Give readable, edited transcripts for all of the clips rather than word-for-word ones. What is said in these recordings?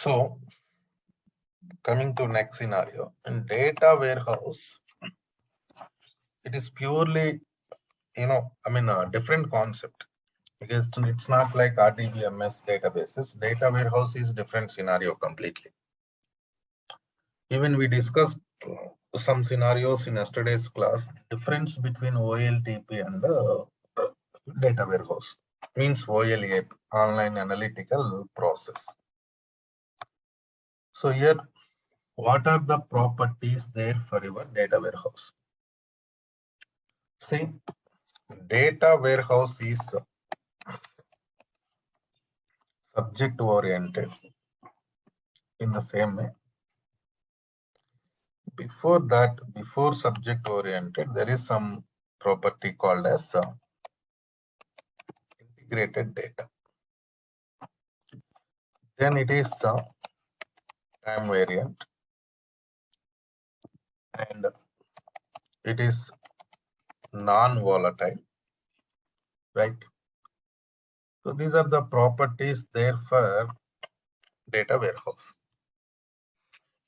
So coming to next scenario, in data warehouse, it is purely, a different concept, because it's not like RDBMS databases. Data warehouse is different scenario completely. Even we discussed some scenarios in yesterday's class. Difference between OLTP and data warehouse means OLAP, online analytical process. So here, what are the properties there for your data warehouse? See, data warehouse is subject oriented in the same way. Before that, before subject oriented, there is some property called as integrated data. Then it is time variant, and it is non-volatile, right? So these are the properties there for data warehouse.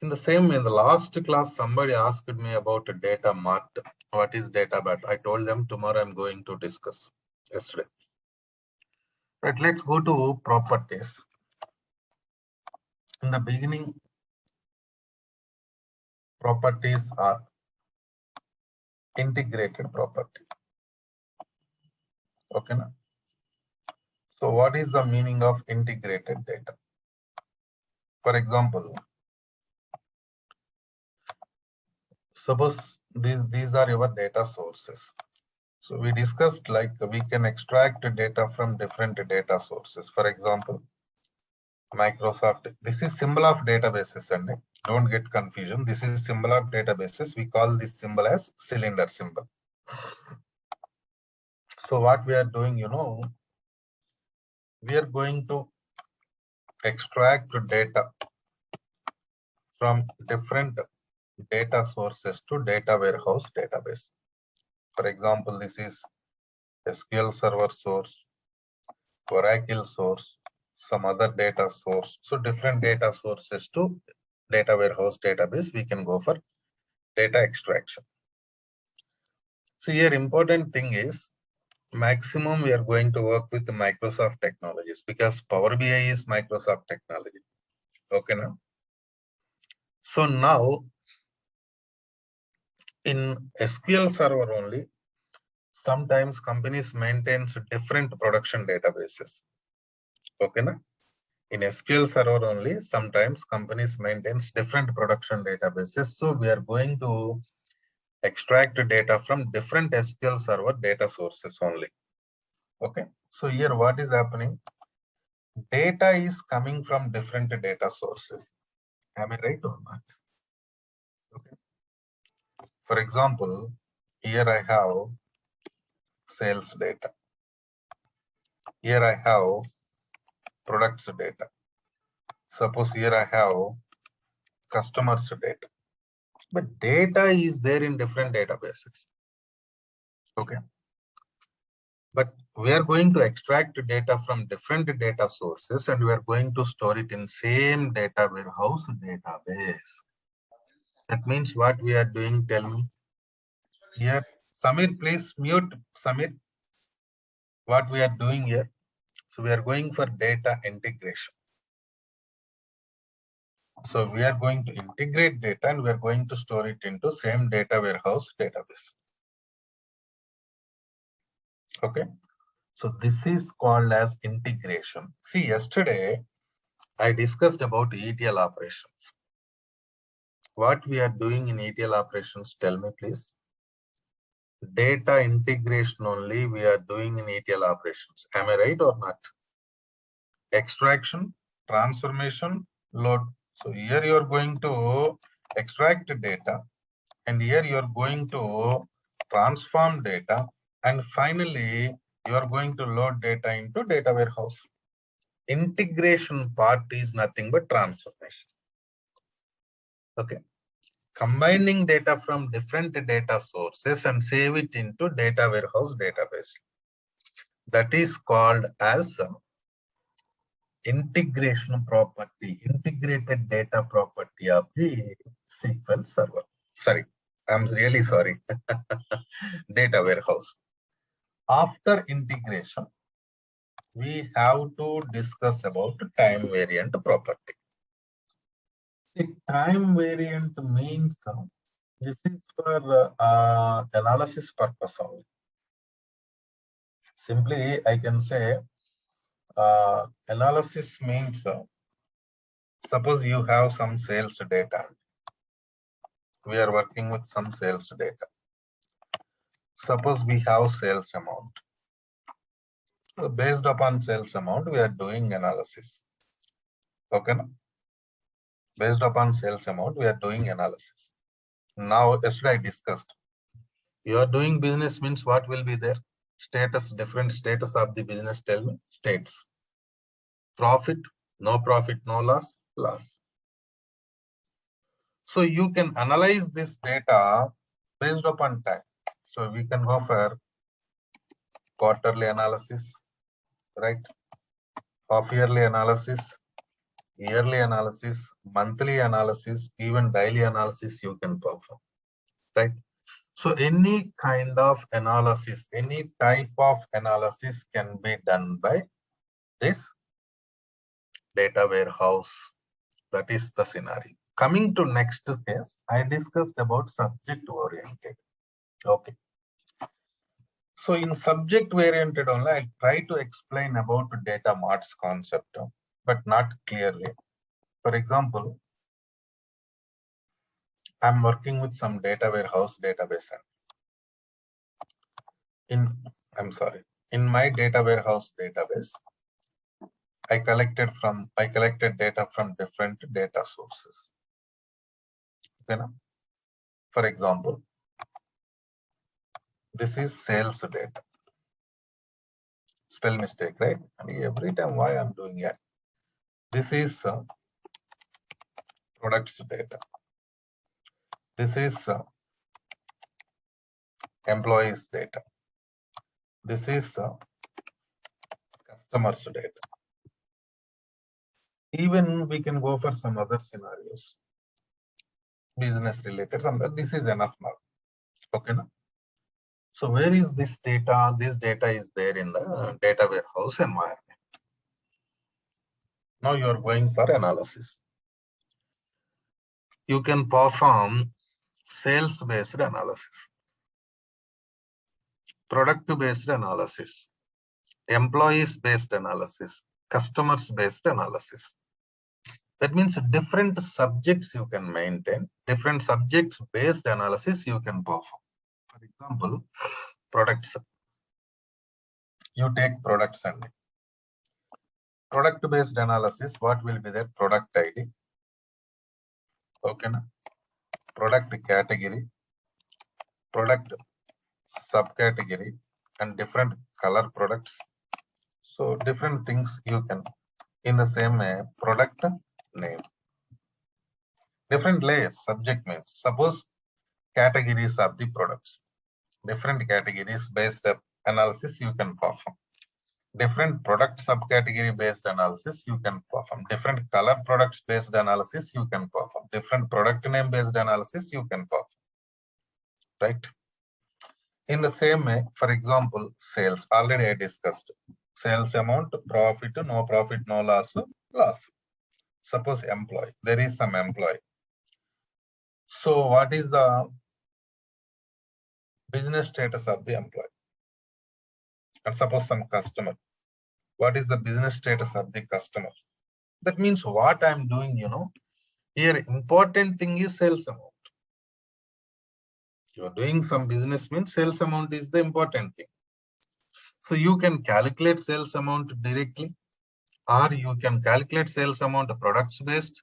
In the same way, in the last class, somebody asked me about a data mart. What is data mart? I told them tomorrow I'm going to discuss yesterday. Right, let's go to properties. In the beginning, properties are integrated property. Okay. Now? So what is the meaning of integrated data? For example, suppose these are your data sources. So we discussed like we can extract data from different data sources. For example, Microsoft. This is symbol of databases, and don't get confusion. This is symbol of databases. We call this symbol as cylinder symbol. So what we are doing, we are going to extract data from different data sources to data warehouse database. For example, this is SQL Server source, Oracle source, some other data source. So different data sources to data warehouse database, we can go for data extraction. So here important thing is maximum we are going to work with the Microsoft technologies, because Power BI is Microsoft technology. Okay now. So now in SQL Server only, sometimes companies maintains different production databases. Okay na? In SQL Server only, sometimes companies maintains different production databases. So we are going to extract data from different SQL Server data sources only. Okay. So here what is happening? Data is coming from different data sources. Am I right or not? Okay. For example, here I have sales data. Here I have products data. Suppose here I have customers data. But data is there in different databases. Okay. But we are going to extract data from different data sources, and we are going to store it in same data warehouse database. That means what we are doing, tell me. Here, Samir, please mute Samir. What we are doing here. So we are going for data integration. So we are going to integrate data, and we are going to store it into same data warehouse database. Okay. So this is called as integration. See, yesterday I discussed about ETL operations. What we are doing in ETL operations, tell me please. Data integration only we are doing in ETL operations. Am I right or not? Extraction, transformation, load. So here you are going to extract data, and here you are going to transform data, and finally you are going to load data into data warehouse. Integration part is nothing but transformation. Okay. Combining data from different data sources and save it into data warehouse database. That is called as integration property, integrated data property of the SQL server. Sorry, I'm really sorry. Data warehouse. After integration, we have to discuss about time variant property. The time variant means this is for analysis purpose only. Simply, I can say analysis means suppose you have some sales data. We are working with some sales data. Suppose we have sales amount. So based upon sales amount, we are doing analysis. Okay. Based upon sales amount, we are doing analysis. Now, yesterday I discussed. You are doing business means what will be there? Status, different status of the business, tell me. States. Profit, no loss, loss. So you can analyze this data based upon time. So we can go for quarterly analysis, right? Half yearly analysis, yearly analysis, monthly analysis, even daily analysis you can perform, right? So any kind of analysis, any type of analysis can be done by this data warehouse. That is the scenario. Coming to next case, I discussed about subject oriented. Okay. So in subject oriented only, I try to explain about data marts concept, but not clearly. For example, I'm working with some data warehouse database. In my data warehouse database, I collected data from different data sources. Okay, for example, this is sales data. Spell mistake, right? And every time why I'm doing it. This is products data. This is employees data. This is customers data. Even we can go for some other scenarios, business related. This is enough now. Okay, now. So where is this data? This data is there in the data warehouse environment. Now you are going for analysis. You can perform sales-based analysis, product-based analysis, employees-based analysis, customers-based analysis. That means different subjects you can maintain, different subjects-based analysis you can perform. For example, products. You take products and product-based analysis. What will be there? Product ID. Okay, na? Product category, product subcategory, and different color products. So different things you can, in the same way, product name. Different layers, subject means. Suppose categories of the products. Different categories based analysis you can perform. Different product subcategory based analysis you can perform. Different color products based analysis you can perform. Different product name based analysis you can perform. Right? In the same way, for example, sales. Already I discussed. Sales amount, profit, no loss, loss. Suppose employee. There is some employee. So what is the business status of the employee? And suppose some customer. What is the business status of the customer? That means what I'm doing, here important thing is sales amount. You are doing some business means sales amount is the important thing. So you can calculate sales amount directly, or you can calculate sales amount products based,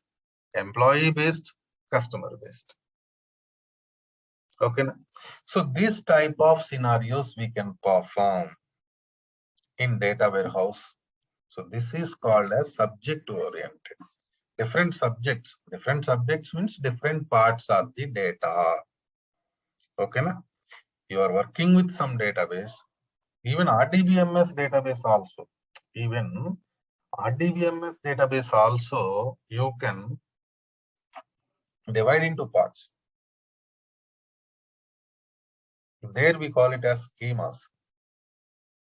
employee based, customer based. Okay. So this type of scenarios we can perform in data warehouse. So this is called as subject oriented. Different subjects means different parts of the data. Okay, na? You are working with some database, even RDBMS database also. Even RDBMS database also you can divide into parts. There we call it as schemas.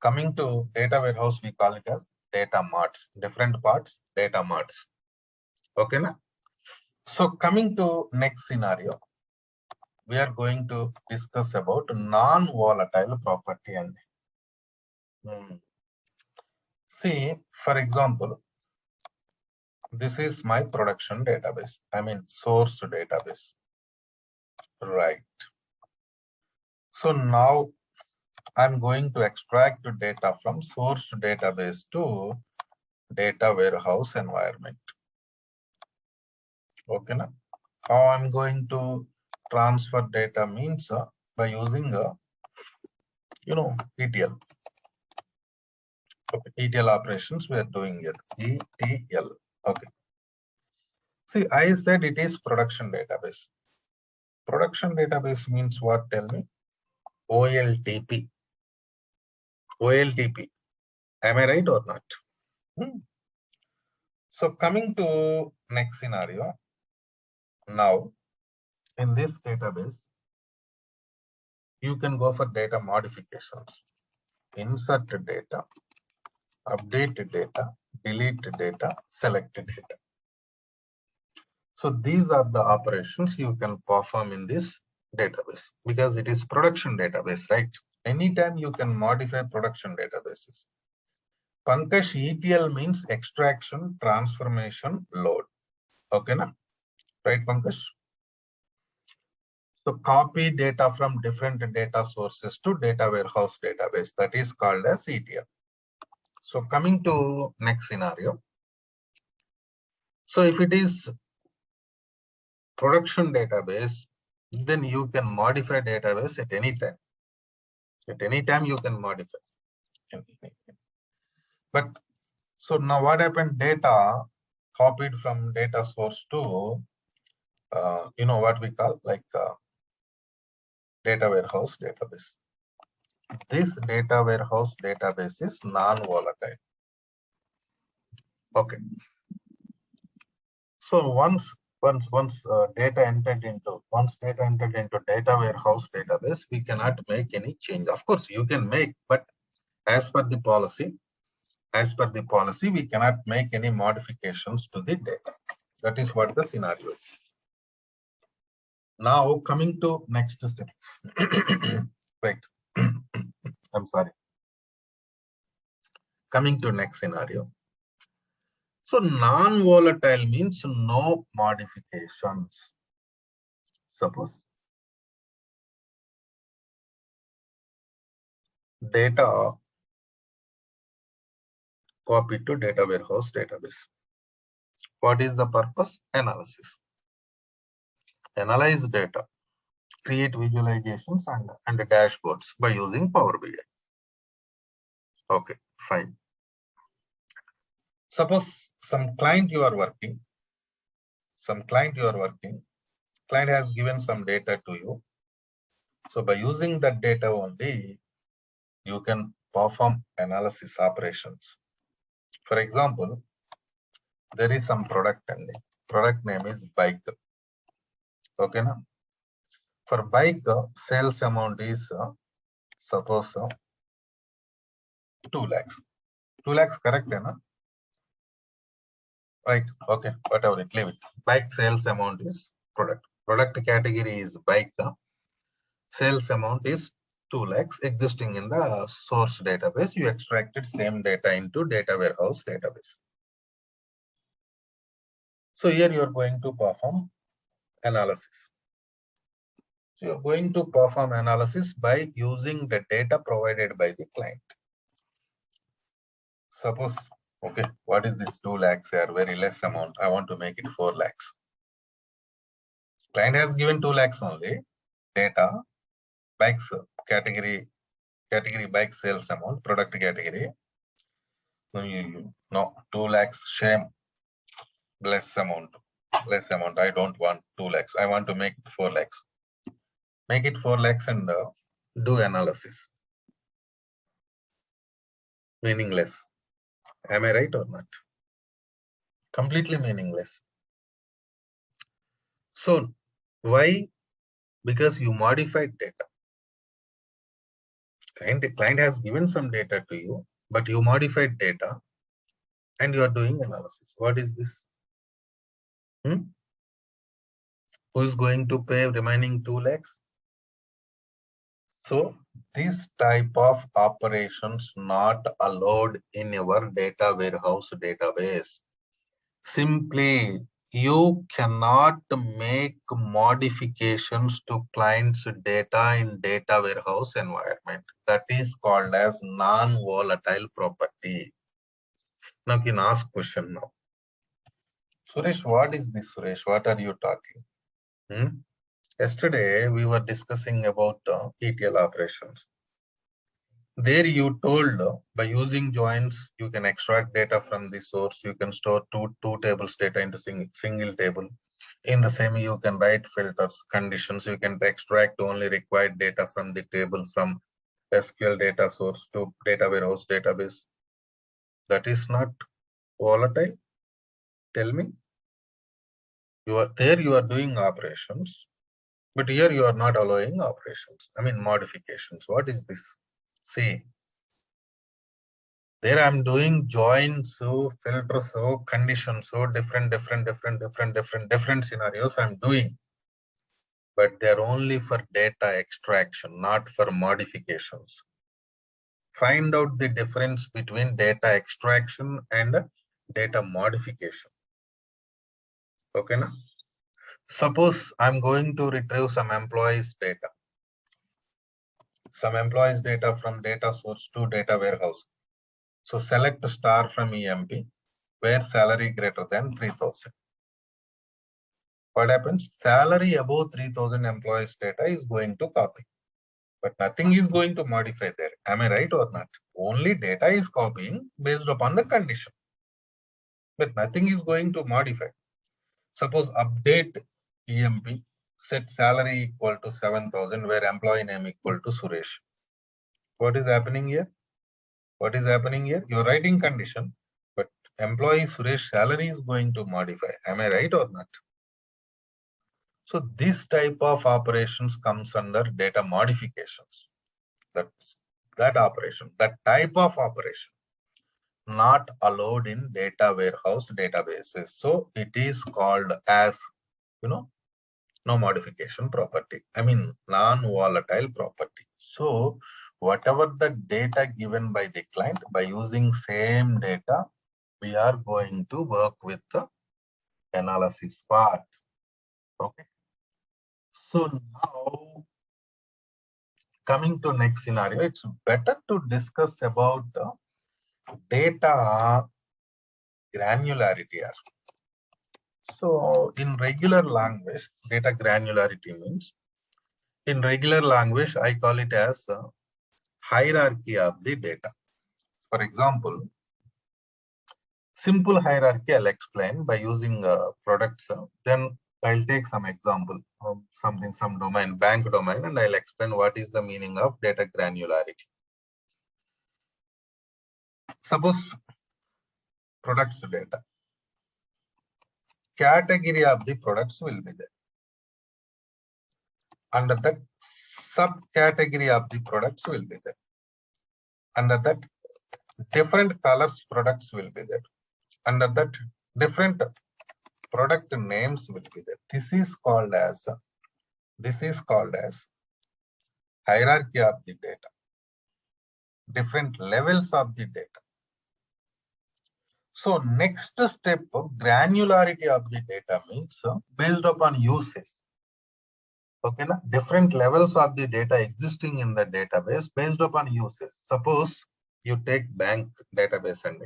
Coming to data warehouse, we call it as data marts. Different parts, data marts. Okay, na? So coming to next scenario, we are going to discuss about non-volatile property. And see, for example, this is my production database. I mean source database, right? So now I'm going to extract the data from source database to data warehouse environment. Okay, na? How I'm going to transfer data means by using ETL. Okay, ETL operations we are doing here. ETL. Okay. See, I said it is production database. Production database means what? Tell me. OLTP. OLTP. Am I right or not? So coming to next scenario. Now, in this database, you can go for data modifications. Insert data, update data, delete data, select data. So these are the operations you can perform in this database because it is production database, right? Anytime you can modify production databases. Pankaj, ETL means extraction, transformation, load. Okay, na? Right, Pankaj? So copy data from different data sources to data warehouse database. That is called as ETL. So coming to next scenario. So if it is production database, then you can modify database at any time. At any time you can modify. But so now what happened? Data copied from data source to what we call like data warehouse database. This data warehouse database is non-volatile. Okay. So once data entered into data warehouse database, we cannot make any change. Of course, you can make, but as per the policy, we cannot make any modifications to the data. That is what the scenario is. Now coming to next step. Right. I'm sorry. Coming to next scenario. So non-volatile means no modifications. Suppose data copied to data warehouse database. What is the purpose? Analysis. Analyze data, create visualizations and dashboards by using Power BI. Okay, fine. Suppose some client you are working, client has given some data to you. So by using that data only, you can perform analysis operations. For example, there is some product and the product name is bike. Okay, now for bike, sales amount is suppose 2 lakhs. 2 lakhs correct, na? Right. Okay, whatever it, leave it. Bike sales amount is product. Product category is bike. Sales amount is 2 lakhs existing in the source database. You extracted same data into data warehouse database. So here you are going to perform analysis. So you're going to perform analysis by using the data provided by the client. Suppose, okay, what is this 2 lakhs here? Very less amount. I want to make it 4 lakhs. Client has given 2 lakhs only. Data, bikes category bike sales amount, product category. No, 2 lakhs, shame. Less amount. I don't want 2 lakhs. I want to make 4 lakhs. Make it 4 lakhs and do analysis. Meaningless. Am I right or not? Completely meaningless. So why? Because you modified data. Client has given some data to you, but you modified data and you are doing analysis. What is this? Who is going to pay remaining 2 lakhs? So this type of operations not allowed in your data warehouse database. Simply, you cannot make modifications to clients' data in data warehouse environment. That is called as non-volatile property. Now you can ask question now. Suresh, what is this, Suresh? What are you talking? Yesterday, we were discussing about ETL operations. There you told by using joins, you can extract data from the source. You can store two tables data into single table. In the same, you can write filters, conditions. You can extract only required data from the table from SQL data source to data warehouse database. That is not volatile. Tell me. You are doing operations, but here you are not allowing operations. I mean modifications. What is this? See. There I'm doing joins, so filters, so conditions, so different scenarios I'm doing. But they're only for data extraction, not for modifications. Find out the difference between data extraction and data modification. Okay, na? Suppose I'm going to retrieve some employees data. Some employees data from data source to data warehouse. So select star from EMP where salary greater than 3,000. What happens? Salary above 3,000 employees data is going to copy, but nothing is going to modify there. Am I right or not? Only data is copying based upon the condition, but nothing is going to modify. Suppose update EMP, set salary equal to 7,000 where employee name equal to Suresh. What is happening here? What is happening here? You're writing condition, but employee Suresh salary is going to modify. Am I right or not? So this type of operations comes under data modifications. That operation, that type of operation, not allowed in data warehouse databases. So it is called as, no modification property. I mean, non-volatile property. So whatever the data given by the client, by using same data, we are going to work with the analysis part. Okay. So now, coming to next scenario, it's better to discuss about the data granularity. So in regular language, data granularity means, in regular language, I call it as hierarchy of the data. For example, simple hierarchy I'll explain by using products. Then I'll take some example, some domain, bank domain, and I'll explain what is the meaning of data granularity. Suppose products data. Category of the products will be there. Under that, subcategory of the products will be there. Under that, different colors products will be there. Under that, different product names will be there. This is called as hierarchy of the data. Different levels of the data. So next step of granularity of the data means based upon usage. Okay, na? Different levels of the data existing in the database based upon usage. Suppose you take bank database and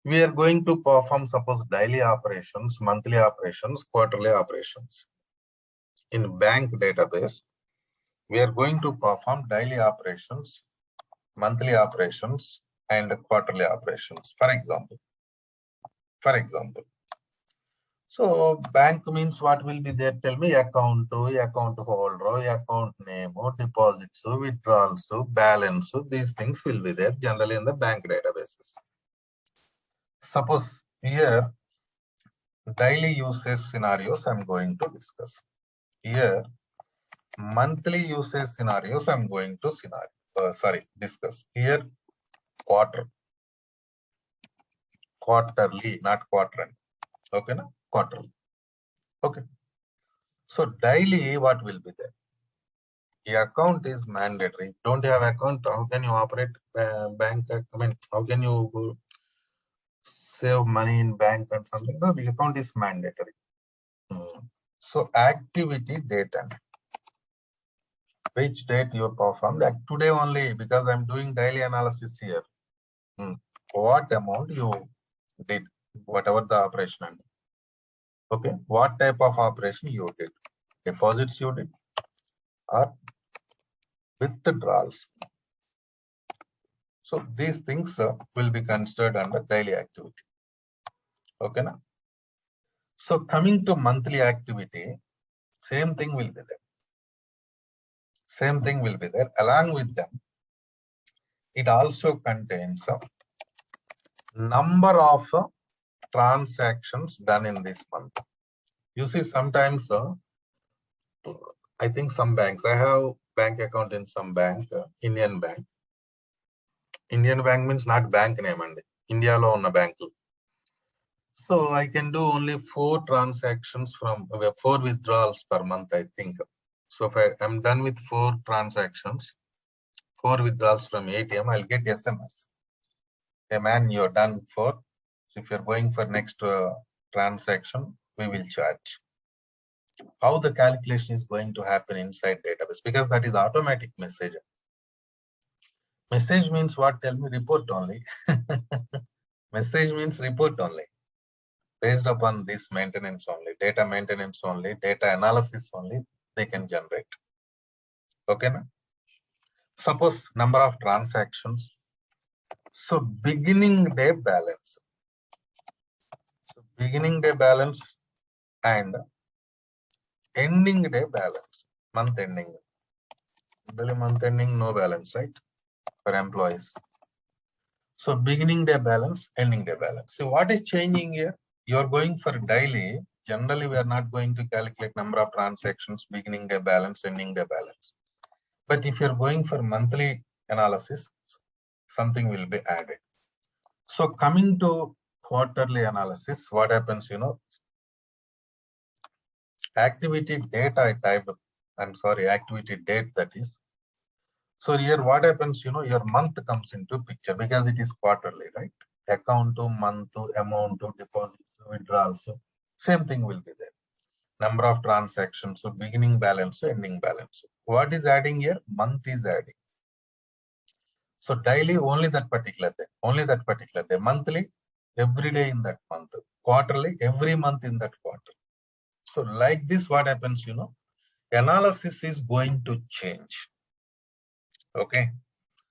we are going to perform, suppose, daily operations, monthly operations, quarterly operations. In bank database, we are going to perform daily operations, monthly operations, and quarterly operations. For example. So bank means what will be there? Tell me. Account holder, account name, deposits, withdrawals, balance. These things will be there generally in the bank databases. Suppose Here, daily usage scenarios I'm going to discuss. Here, monthly usage scenarios I'm going to discuss. Here, quarterly, not quarterly. Okay, na? Quarterly. Okay. So daily, what will be there? The account is mandatory. Don't you have account? How can you operate bank? I mean, how can you save money in bank and something? No, the account is mandatory. So activity data. Which date you performed? Like today only, because I'm doing daily analysis here. What amount you did, whatever the operation. Okay, what type of operation you did? Deposits you did or withdrawals. So these things will be considered under daily activity. Okay, na? So coming to monthly activity, same thing will be there. Same thing will be there. Along with them, it also contains a number of transactions done in this month. You see, sometimes I think some banks, I have bank account in some bank, Indian Bank. Indian Bank means not bank name and India lo unna bank. So I can do only 4 transactions from 4 withdrawals per month, I think. So if I am done with 4 transactions, 4 withdrawals from ATM, I'll get SMS. Hey man, you're done 4. So if you're going for next transaction, we will charge. How the calculation is going to happen inside database? Because that is automatic message. Message means what? Tell me, report only. Message means report only. Based upon this maintenance only, data maintenance only, data analysis only, they can generate. Okay, na? Suppose number of transactions. So beginning day balance. So beginning day balance and ending day balance, month ending. Usually month ending, no balance, right? For employees. So beginning day balance, ending day balance. So what is changing here? You're going for daily. Generally, we are not going to calculate number of transactions, beginning day balance, ending day balance. But if you're going for monthly analysis, something will be added. So coming to quarterly analysis, what happens, activity data I typed, activity date, that is. So here what happens, your month comes into picture because it is quarterly, right? Account to month to amount to deposit to withdrawal. So same thing will be there. Number of transactions, so beginning balance, so ending balance. What is adding here? Month is adding. So daily only that particular day, monthly every day in that month, quarterly every month in that quarter. So like this, what happens, analysis is going to change. Okay,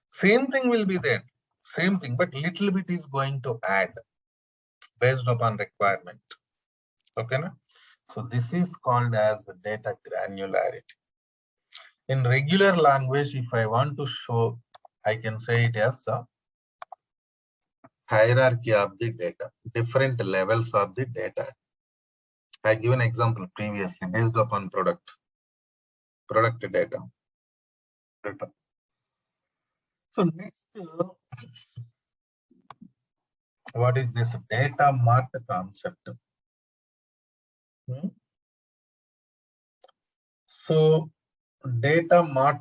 same thing will be there, same thing, but little bit is going to add based upon requirement. Okay, na? So this is called as data granularity. In regular language, if I want to show, I can say it as a hierarchy of the data, different levels of the data. I give an example previously based upon product data. So next, what is this data mart concept? So data mart,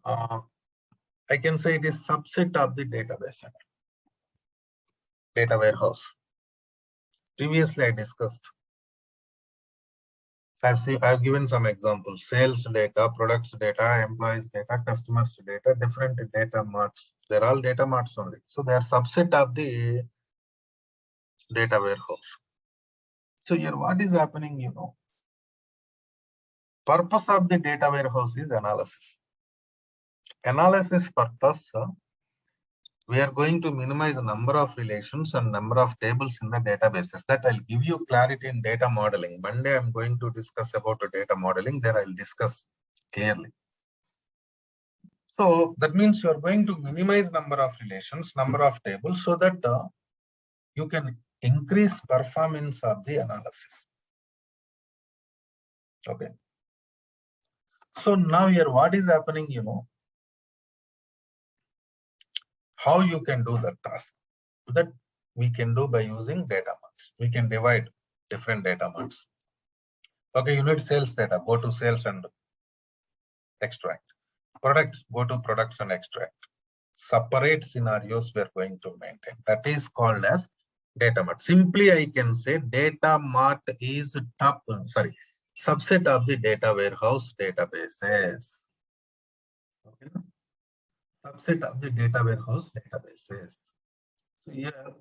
I can say it is subset of the database, data warehouse. Previously I discussed. I've given some examples: sales data, products data, employees data, customers data, different data marts. They're all data marts only. So they are subset of the data warehouse. So here what is happening, purpose of the data warehouse is analysis. Analysis purpose, we are going to minimize the number of relations and number of tables in the databases. That I'll give you clarity in data modeling. Monday I'm going to discuss about the data modeling. There I'll discuss clearly. So that means you are going to minimize number of relations, number of tables, so that you can increase performance of the analysis. Okay. So now here, what is happening, how you can do that task? That we can do by using data marts. We can divide different data marts. Okay, you need sales data, go to sales and extract. Products, go to products and extract. Separate scenarios we are going to maintain. That is called as data mart. Simply, I can say data mart is subset of the data warehouse databases. Okay. Subset of the data warehouse databases. So here,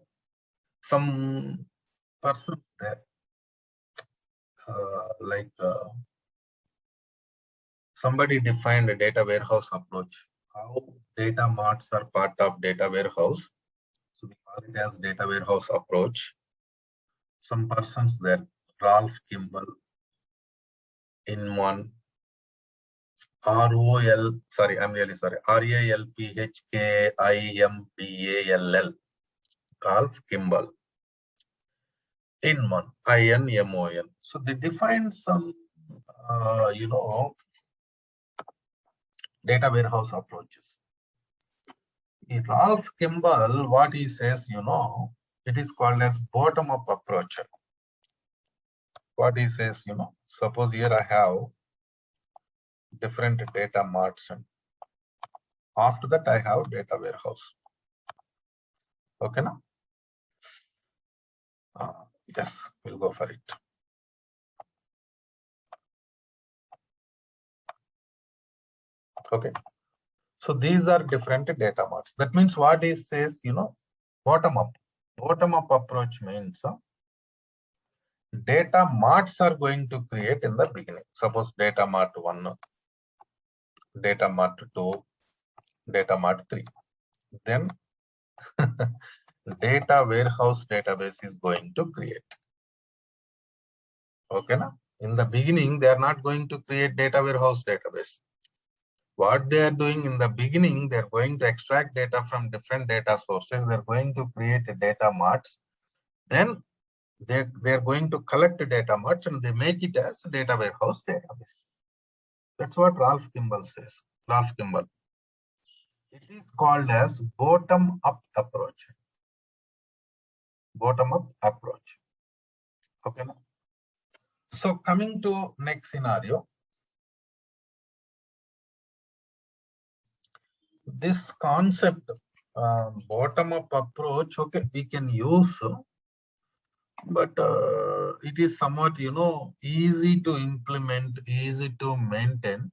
some persons there, somebody defined a data warehouse approach. How data marts are part of data warehouse. So we call it as data warehouse approach. Some persons there, Ralph Kimball, Inman, RALPHKIMBALL, Ralph Kimball, Inman, INMON. So they defined some, data warehouse approaches. Ralph Kimball, what he says, it is called as bottom-up approach. What he says, suppose here I have different data marts, and after that I have data warehouse. Okay, now? Yes, we'll go for it. Okay. So these are different data marts. That means what it says, bottom up. Bottom up approach means data marts are going to create in the beginning. Suppose data mart 1, data mart 2, data mart 3. Then data warehouse database is going to create. Okay, na? In the beginning, they are not going to create data warehouse database. What they are doing in the beginning, they're going to extract data from different data sources. They're going to create a data marts. Then they're going to collect data marts and they make it as a data warehouse database. That's what Ralph Kimball says. Ralph Kimball. It is called as bottom-up approach. Bottom-up approach. Okay. So coming to next scenario. This concept, bottom-up approach, okay, we can use, but it is somewhat, easy to implement, easy to maintain.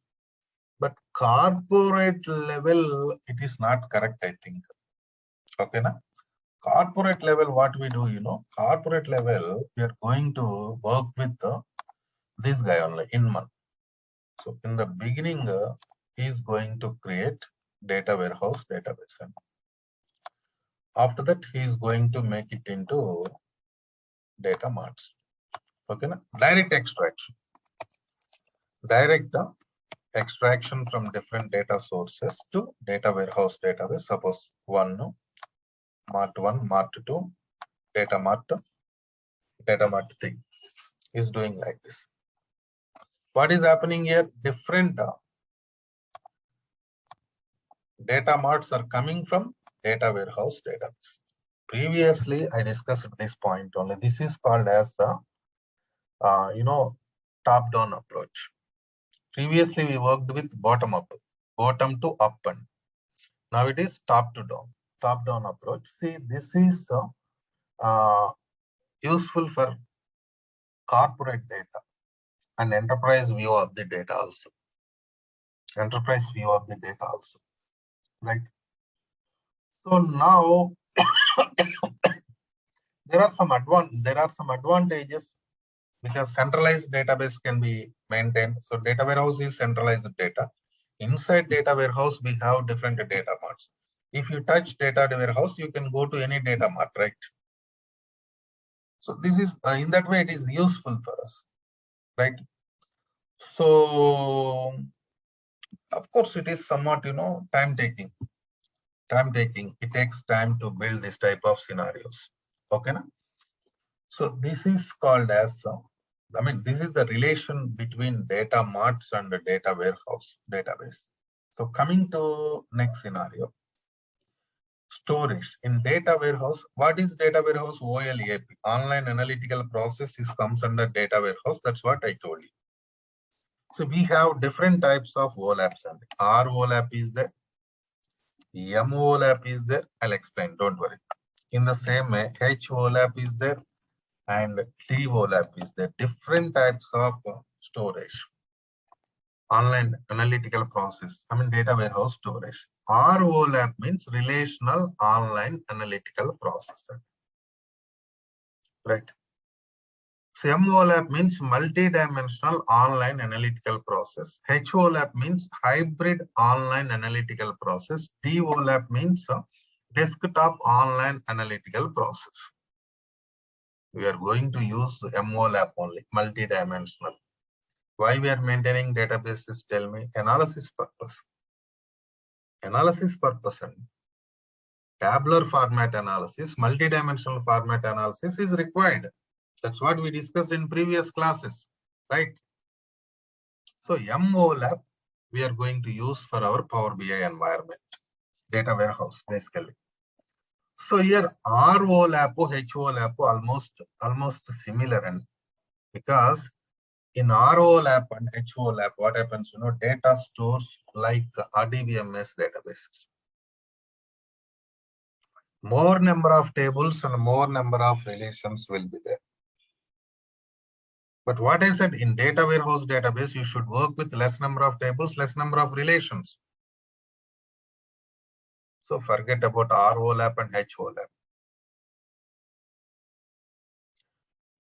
But corporate level, it is not correct, I think. Okay, na? Corporate level, what we do, corporate level, we are going to work with this guy only, Inman. So in the beginning, he is going to create data warehouse database. After that, he is going to make it into data marts. Okay, na? Direct extraction. Direct extraction from different data sources to data warehouse database. Suppose mart 1, mart 2, data mart 3 is doing like this. What is happening here? Different data marts are coming from data warehouse database. Previously, I discussed this point only. This is called as the top-down approach. Previously, we worked with bottom-up, bottom to up, and now it is top to down, top-down approach. See, this is useful for corporate data and enterprise view of the data also. Enterprise view of the data also, right? So now there are some advantages because centralized database can be maintained. So data warehouse is centralized data. Inside data warehouse, we have different data marts. If you touch data warehouse, you can go to any data mart, right? So this is in that way it is useful for us, right? So Of course, it is somewhat, time taking. It takes time to build this type of scenarios. Okay. Na? So this is called as, this is the relation between data marts and the data warehouse database. So coming to next scenario, storage in data warehouse. What is data warehouse? OLAP, online analytical process, is comes under data warehouse. That's what I told you. So we have different types of OLAPs. And R OLAP is there, M OLAP is there. I'll explain, don't worry. In the same way, H OLAP is there and T OLAP is there. Different types of storage. Online analytical process, data warehouse storage. R OLAP means relational online analytical process. Right. So M OLAP means multi-dimensional online analytical process. H OLAP means hybrid online analytical process. D OLAP means desktop online analytical process. We are going to use M OLAP only, multi-dimensional. Why we are maintaining databases? Tell me. Analysis purpose. Analysis purpose and tabular format analysis, multi-dimensional format analysis is required. That's what we discussed in previous classes, right? So M OLAP we are going to use for our Power BI environment, data warehouse basically. So here R OLAP, H OLAP almost similar, and because in R OLAP and H OLAP, what happens? Data stores like RDBMS databases. More number of tables and more number of relations will be there. But what I said, in data warehouse database, you should work with less number of tables, less number of relations. So forget about R OLAP and H OLAP.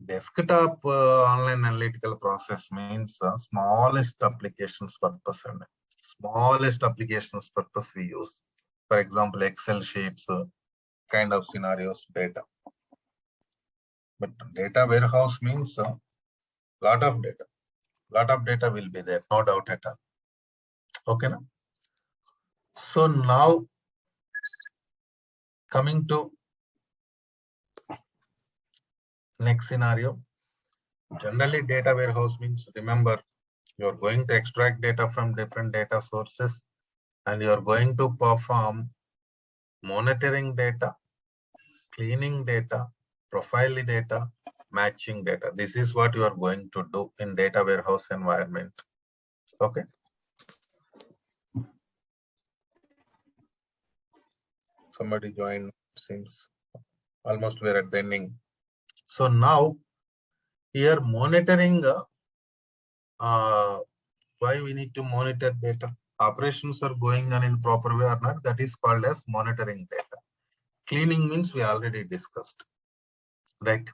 Desktop online analytical process means smallest applications purpose and smallest applications purpose we use. For example, Excel sheets, kind of scenarios, data. But data warehouse means lot of data will be there, no doubt at all. Okay, na? So now coming to next scenario. Generally, data warehouse means, remember, you're going to extract data from different data sources and you're going to perform monitoring data, cleaning data, profiling data, matching data. This is what you are going to do in data warehouse environment. Okay. Somebody joined, seems almost we're at the ending. So now here monitoring, why we need to monitor data? Operations are going on in proper way or not, that is called as monitoring data. Cleaning means we already discussed, right?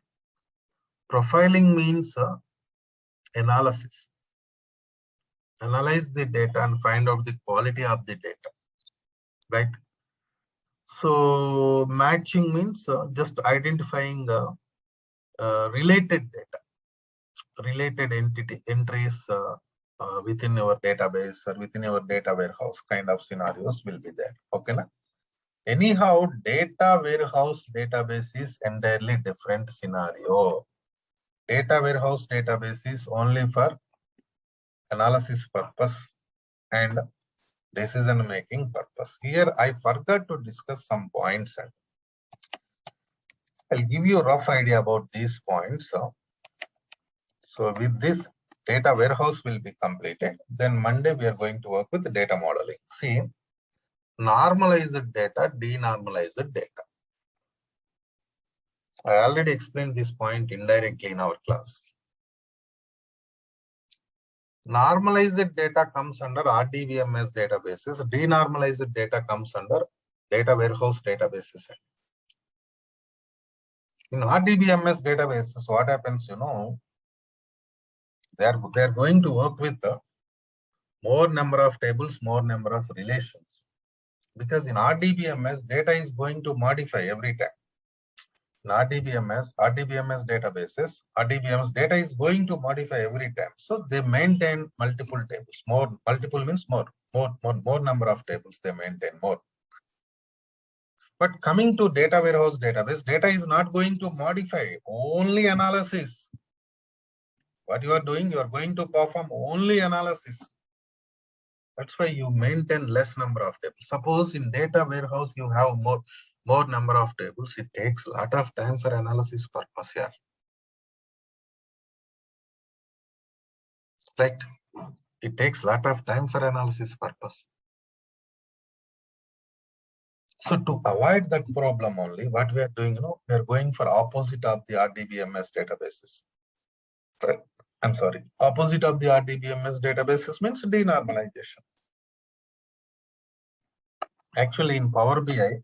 Profiling means analysis. Analyze the data and find out the quality of the data, right? So matching means just identifying the related data, related entries within our database or within our data warehouse, kind of scenarios will be there. Okay, na? Anyhow, data warehouse database is entirely different scenario. Data warehouse database is only for analysis purpose and decision making purpose. Here I forgot to discuss some points, and I'll give you a rough idea about these points. So with this, data warehouse will be completed. Then Monday we are going to work with the data modeling. See, normalized data, denormalized data. I already explained this point indirectly in our class. Normalized data comes under RDBMS databases. Denormalized data comes under data warehouse databases. In RDBMS databases, what happens, they're going to work with more number of tables, more number of relations. Because in RDBMS, data is going to modify every time. In RDBMS databases, RDBMS data is going to modify every time. So they maintain multiple tables. Multiple means more more number of tables they maintain more. But coming to data warehouse database, data is not going to modify, only analysis. What you are doing, you are going to perform only analysis. That's why you maintain less number of tables. Suppose in data warehouse you have more number of tables, it takes a lot of time for analysis purpose here. Right? It takes a lot of time for analysis purpose. So to avoid that problem only, what we are doing, we are going for opposite of the RDBMS databases. I'm sorry, opposite of the RDBMS databases means denormalization. Actually, in Power BI,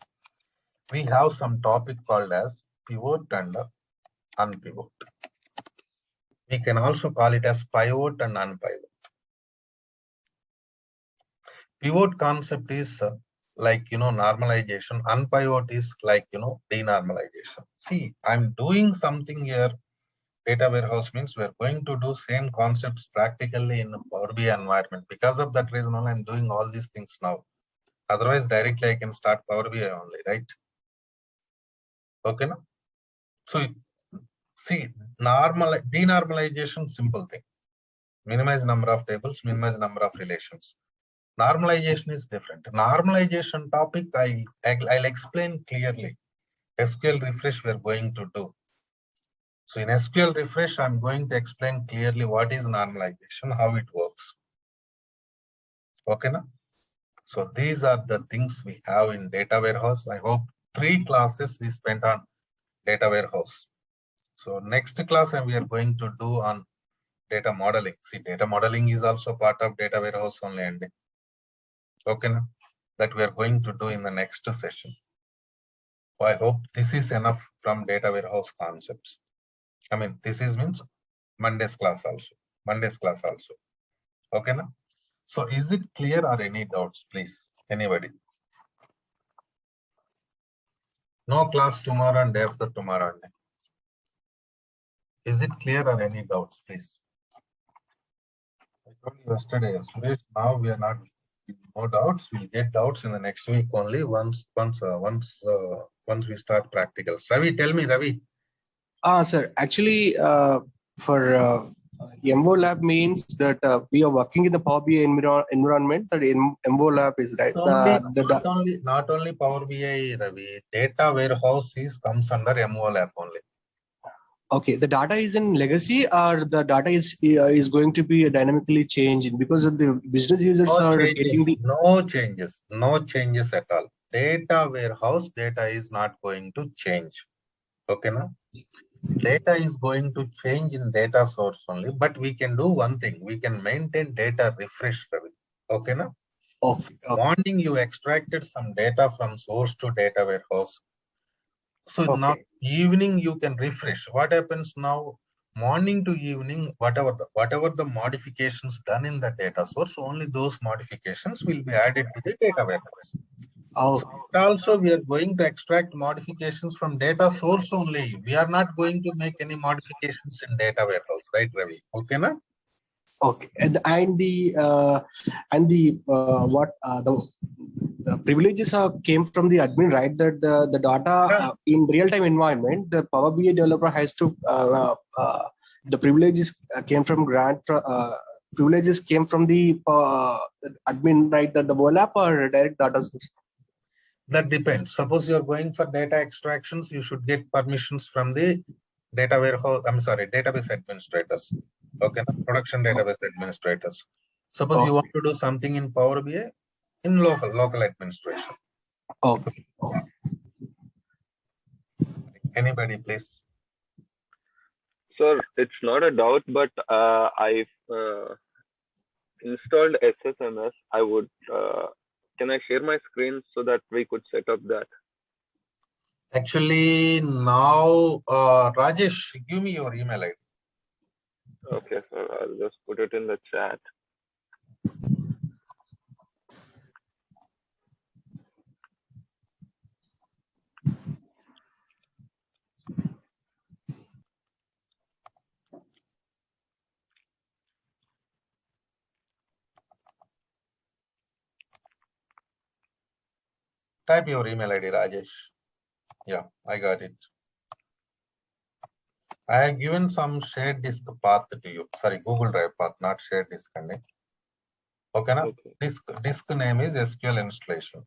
we have some topic called as pivot and unpivot. We can also call it as pivot and unpivot. Pivot concept is like, normalization. Unpivot is like, denormalization. See, I'm doing something here. Data warehouse means we're going to do same concepts practically in Power BI environment. Because of that reason, I'm doing all these things now. Otherwise, directly I can start Power BI only, right? Okay, no? So, see, denormalization, simple thing. Minimize number of tables, minimize number of relations. Normalization is different. Normalization topic, I'll explain clearly. SQL refresh we're going to do. So in SQL refresh, I'm going to explain clearly what is normalization, how it works. Okay, na? So these are the things we have in data warehouse. I hope 3 classes we spent on data warehouse. So next class we are going to do on data modeling. See, data modeling is also part of data warehouse only, and okay, na? That we are going to do in the next session. So I hope this is enough from data warehouse concepts. I mean, this is means Monday's class also. Okay, na? So is it clear or any doubts, please? Anybody? No class tomorrow and day after tomorrow. Is it clear or any doubts, please? I told you yesterday, Suresh, now we are not, no doubts. We'll get doubts in the next week only once we start practicals. Ravi, tell me, Ravi. Sir, actually, for MO lab means that we are working in the Power BI environment. That MO lab is right. Not only Power BI, Ravi. Data warehouse comes under MO lab only. Okay, the data is in legacy, or the data is going to be dynamically changed because of the business users getting the no changes at all. Data warehouse data is not going to change. Okay, na? Data is going to change in data source only, but we can do one thing. We can maintain data refresh. Okay, na? Okay. Morning you extracted some data from source to data warehouse. So now evening you can refresh. What happens now? Morning to evening, whatever the modifications done in the data source, only those modifications will be added to the data warehouse. So also we are going to extract modifications from data source only. We are not going to make any modifications in data warehouse, right, Ravi? Okay, na? Okay, and the privileges came from the admin, right? That the data in real-time environment, the Power BI developer has to the privileges came from privileges came from the admin, right? That the OLAP or direct data source. That depends. Suppose you are going for data extractions, you should get permissions from the data warehouse. I'm sorry, database administrators. Okay, production database administrators. Suppose you want to do something in Power BI in local administration. Okay. Anybody, please. Sir, it's not a doubt, but I've installed SSMS. I would. Can I share my screen so that we could set up that? Actually, now, Rajesh, give me your email ID. Okay, sir. I'll just put it in the chat. Type your email ID, Rajesh. Yeah, I got it. I have given some shared disk path to you. Sorry, Google Drive path, not shared disk. Okay, now Okay. disk name is SQL installation.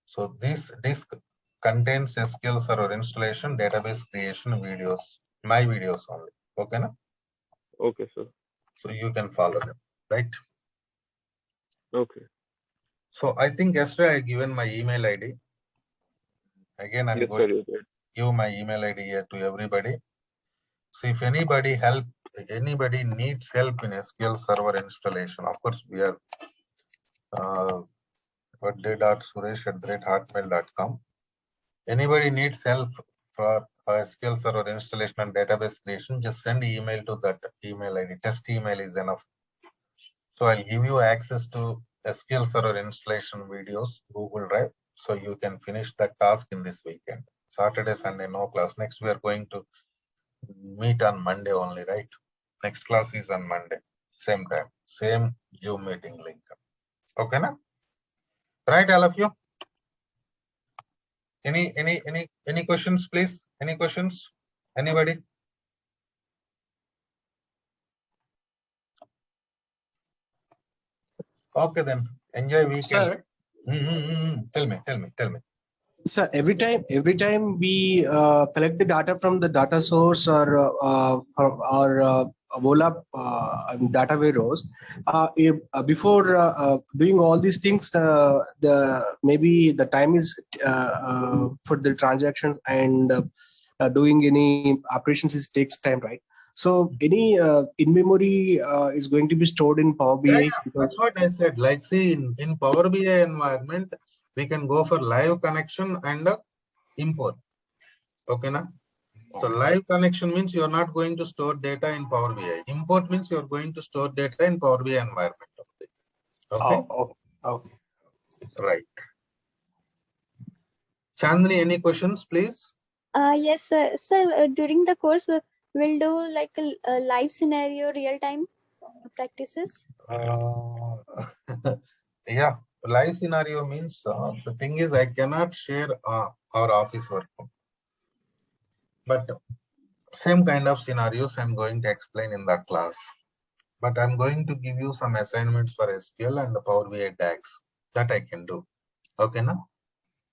So this disk contains SQL Server installation, database creation, videos, my videos only. Okay, na? Okay, sir. So you can follow them, right? Okay. So I think yesterday I given my email ID. Again, I'm Yes, going sir, you to did. give my email ID here to everybody. So if anybody needs help in SQL Server installation, of course we are birthday.suresh@hotmail.com. Anybody needs help for SQL Server installation and database creation, just send email to that email ID. Test email is enough. So I'll give you access to SQL Server installation videos, Google Drive, so you can finish that task in this weekend. Saturday, Sunday, no class. Next, we are going to meet on Monday only, right? Next class is on Monday, same time, same Zoom meeting link. Okay, na? Right, all of you? Any questions, please? Any questions? Anybody? Okay, then enjoy weekend. Sir, Tell me. sir, every time we collect the data from the data source from our Vola data warehouse, before doing all these things, the maybe the time is for the transactions and doing any operations takes time, right? So any in memory is going to be stored in Power BI. Yeah, that's what I said. Like, see, in Power BI environment, we can go for live connection and import. Okay, na? So live connection means you are not going to store data in Power BI. Import means you are going to store data in Power BI environment. Okay, Okay. right. Chandni, any questions, please? Yes, sir. Sir, during the course, we'll do like a live scenario, real time practices. Yeah, live scenario means the thing is I cannot share our office work, but same kind of scenarios I'm going to explain in the class. But I'm going to give you some assignments for SQL and the Power BI DAX that I can do. Okay, na?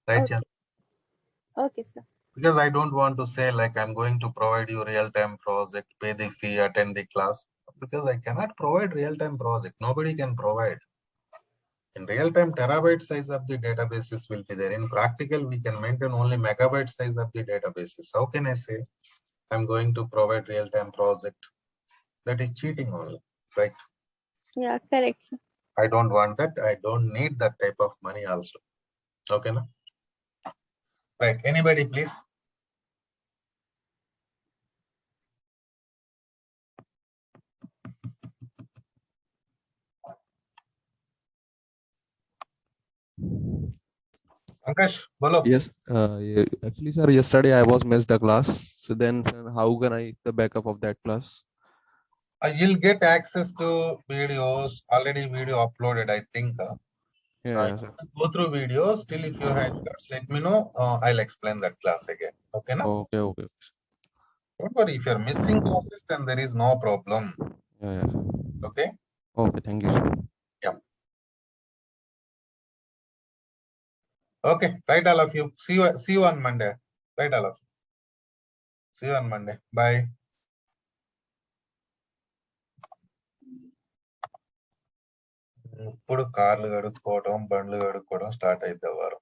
Right, Okay. Chandni? Okay, sir. Because I don't want to say like I'm going to provide you real-time project, pay the fee, attend the class, because I cannot provide real-time project. Nobody can provide. In real-time, terabyte size of the databases will be there. In practical, we can maintain only megabyte size of the databases. How can I say I'm going to provide real-time project? That is cheating only, right? Yeah, correct, sir. I don't want that. I don't need that type of money also. Okay, na? Right. Anybody, please? Ankash, bolo. Yes, actually, sir, yesterday I was missed the class. So then, sir, how can I the backup of that class? You'll get access to videos. Already video uploaded, I think. Yeah, sir. Go through videos. Still, if you have doubts, let me know. I'll explain that class again. Okay, na? Okay. Don't worry. If you're missing classes, then there is no problem. Yeah. Okay. Okay, thank you, sir. Yeah. Okay. Right, all of you. See you on Monday. Right, all of you. See you on Monday. Bye. ఇప్పుడు కార్లు కడుక్కోవడం బండ్లు కడుక్కోవడం start అయితే వారు